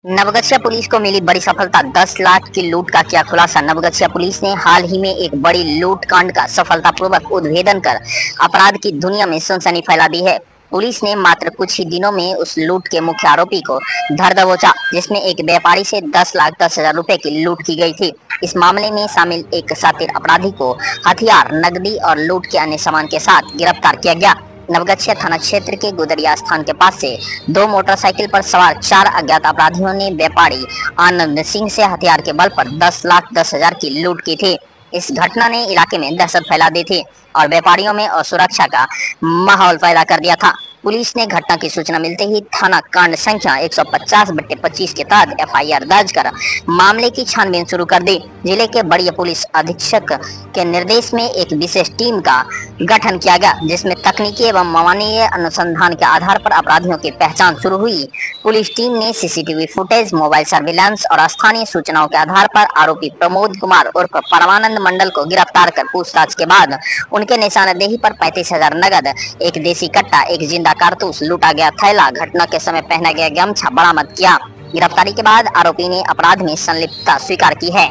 Naugachia police को मिली बड़ी सफलता। 10 लाख की लूट का किया खुलासा। नवगछिया पुलिस ने हाल ही में एक बड़ी लूट कांड का सफलतापूर्वक उद्भेदन कर अपराध की दुनिया में सनसनी फैला दी है। पुलिस ने मात्र कुछ ही दिनों में उस लूट के मुख्य आरोपी को धर दबोचा, जिसमें एक व्यापारी से 10,10,000 रुपए की लूट की गई थी। इस मामले में शामिल एक शातिर अपराधी को हथियार, नकदी और लूट के अन्य सामान के साथ गिरफ्तार किया गया। नवगछिया थाना क्षेत्र के गुदरिया स्थान के पास से 2 मोटरसाइकिल पर सवार 4 अज्ञात अपराधियों ने व्यापारी आनंद सिंह से हथियार के बल पर 10,10,000 की लूट की थी। इस घटना ने इलाके में दहशत फैला दी थी और व्यापारियों में असुरक्षा का माहौल पैदा कर दिया था। पुलिस ने घटना की सूचना मिलते ही थाना कांड संख्या 150/25 के तहत FIR दर्ज कर मामले की छानबीन शुरू कर दी। जिले के बड़े पुलिस अधीक्षक के निर्देश में एक विशेष टीम का गठन किया गया, जिसमें तकनीकी एवं मानवीय अनुसंधान के आधार पर अपराधियों की पहचान शुरू हुई। पुलिस टीम ने CCTV फुटेज, मोबाइल सर्विलांस और स्थानीय सूचनाओं के आधार पर आरोपी प्रमोद कुमार उर्फ परमानंद मंडल को गिरफ्तार कर पूछताछ के बाद उनके निशानदेही पर 35,000 नगद, एक देसी कट्टा, एक जिंदा कारतूस, लूटा गया थैला, घटना के समय पहना गया गमछा बरामद किया। गिरफ्तारी के बाद आरोपी ने अपराध में संलिप्तता स्वीकार की है।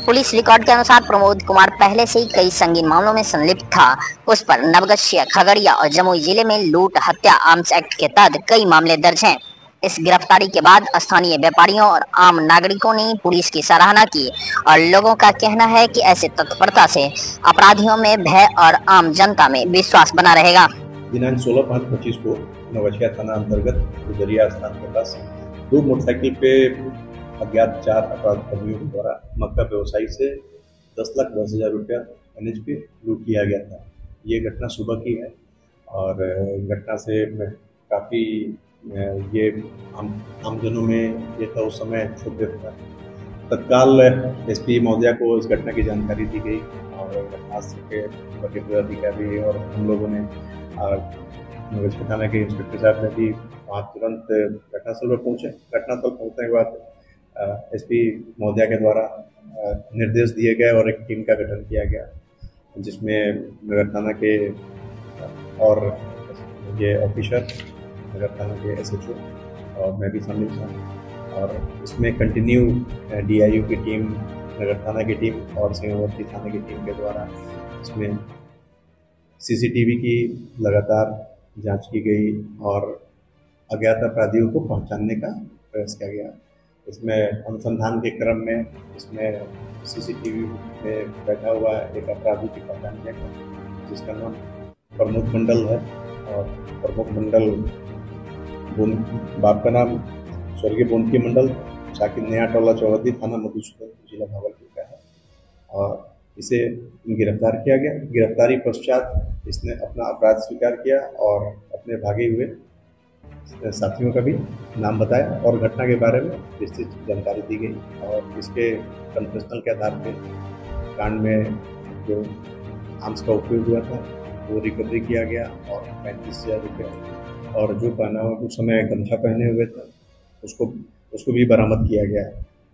पुलिस रिकॉर्ड के अनुसार प्रमोद कुमार पहले से ही कई संगीन मामलों में संलिप्त था। उस पर नवगछिया, खगड़िया और जमुई जिले में लूट, हत्या, आर्म्स एक्ट के तहत कई मामले दर्ज हैं। इस गिरफ्तारी के बाद स्थानीय व्यापारियों और आम नागरिकों ने पुलिस की सराहना की और लोगों का कहना है कि ऐसे तत्परता से अपराधियों में भय और आम जनता में विश्वास बना रहेगा। दिनांक 16/5/25 को नवगछिया थाना अंतर्गत गुदरिया स्थान के पास 2 मोटरसाइकिल पे अज्ञात 4 अपराधियों द्वारा मक्का व्यवसायी से 10,10,000 रुपया NH पे लूट किया गया था। ये घटना सुबह की है और घटना से काफ़ी ये आमजनों में ये था उस समय छोटे था। तत्काल SP महोदया को इस घटना की जानकारी दी गई और घटनास्थल के बड़े पदाधिकारी और हम लोगों ने नवगछिया थाना के इंस्पेक्टर साहब ने भी वहाँ तुरंत घटनास्थल पर पहुँचे। घटनास्थल पहुँचने के बाद SP महोदया के द्वारा निर्देश दिए गए और एक टीम का गठन किया गया, जिसमें नगर थाना के और ये ऑफिसर, नगर थाना के SHO और मैं भी शामिल था। और इसमें कंटिन्यू DIU की टीम, नगर थाना की टीम और सिंहवर्ती थाना की टीम के द्वारा इसमें CCTV की लगातार जांच की गई और अज्ञात अपराधियों को पहचानने का प्रयास किया गया। इसमें अनुसंधान के क्रम में इसमें CCTV में बैठा हुआ एक अपराधी की पहचान किया गया, जिसका नाम प्रमोद मंडल है। और प्रमोद मंडल, बाप का नाम स्वर्गीय बोनकी मंडल, साकिब नया टोला चौहदी, थाना मधुसूदन, जिला भागलपुर का है। और इसे गिरफ्तार किया गया। गिरफ्तारी पश्चात इसने अपना अपराध स्वीकार किया और अपने भागे हुए साथियों का भी नाम बताया और घटना के बारे में विस्तृत जानकारी दी गई। और इसके कन्फेशनल के आधार पर कांड में जो आर्म्स का उपयोग हुआ था वो रिकवरी किया गया और 35,000 रुपये और जो पहना हुआ उस समय गमछा पहने हुए थे उसको भी बरामद किया गया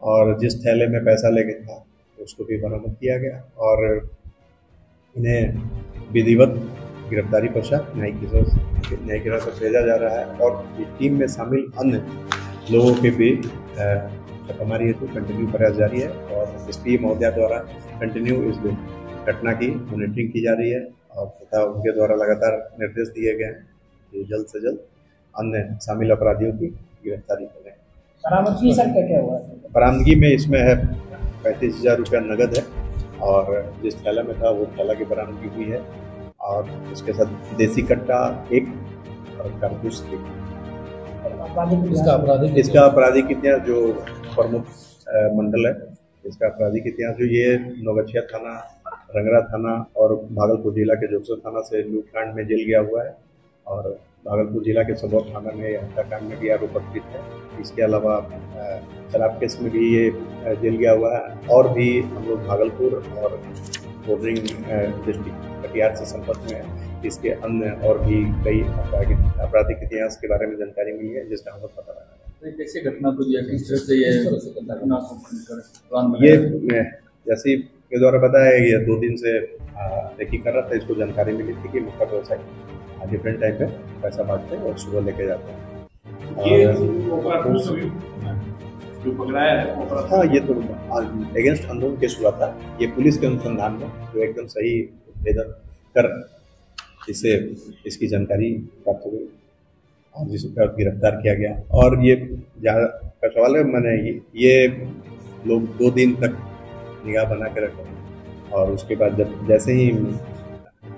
और जिस थैले में पैसा लेके था उसको भी बरामद किया गया। और इन्हें विधिवत गिरफ्तारी पश्चात न्यायिक हिरासत भेजा जा रहा है। और ये टीम में शामिल अन्य लोगों के भी छापामारी हेतु कंटिन्यू प्रयास जारी है और SP महोदया द्वारा कंटिन्यू इस घटना की मॉनिटरिंग की जा रही है और तथा उनके द्वारा लगातार निर्देश दिए गए हैं कि जल्द से जल्द अन्य शामिल अपराधियों की गिरफ्तारी करें। बरामदगी सर क्या हुआ? बरामदगी में इसमें है 35,000 रुपया नगद है और जिस थैला में था वो थैला की बरामदगी हुई है और इसके साथ देसी कट्टा 1 और कारतूस 1। इसका आपराधिक इतिहास जो प्रमुख मंडल है, इसका आपराधिक इतिहास जो ये नवगछिया थाना, रंगरा थाना और भागलपुर जिला के जोगसर थाना से लूटकांड में जेल गया हुआ है और भागलपुर जिला के सबौर थाना में हत्याकांड में भी आरोपित है। इसके अलावा शराब केस में भी ये जेल गया हुआ है और भी हम लोग भागलपुर और बोर्डरिंग डिस्ट्रिक्ट कटिहार से संपर्क में है। इसके अन्य और भी कई आपराधिक इतिहास के बारे में जानकारी मिली है जिसका हम लोग पता लगा। कैसे घटना को किस तरह से ये जैसे के द्वारा बताया, ये 2 दिन से रेकी कर रहा था। इसको जानकारी मिली थी कि मुख्य व्यवसायी डिफरेंट टाइम पे पैसा बांटते हैं और सुबह लेके जाते हैं। जो पकड़ाया है वो हाँ, ये तो अगेंस्ट अननोन केस हुआ था। ये पुलिस के अनुसंधान में जो एकदम सही निवेदन कर जिससे इसकी जानकारी प्राप्त हो गई और जिसको गिरफ्तार किया गया। और ये जहाँ का सवाल है, मैंने ये लोग 2 दिन तक निगाह बना के रखे और उसके बाद जब जैसे ही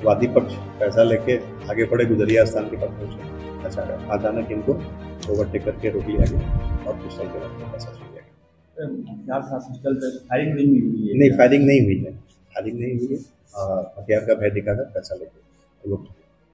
वादी पक्ष पैसा लेके आगे बढ़े गुजरिया स्थान के पास पहुंचे, अच्छा अचानक इनको ओवरटेक करके रोक लिया गया और पिस्टल के बाद पैसा छीन लिया गया। फायरिंग नहीं हुई है? नहीं, फायरिंग नहीं हुई है, फायरिंग नहीं हुई है। हथियार का भय दिखाकर पैसा लेके लोग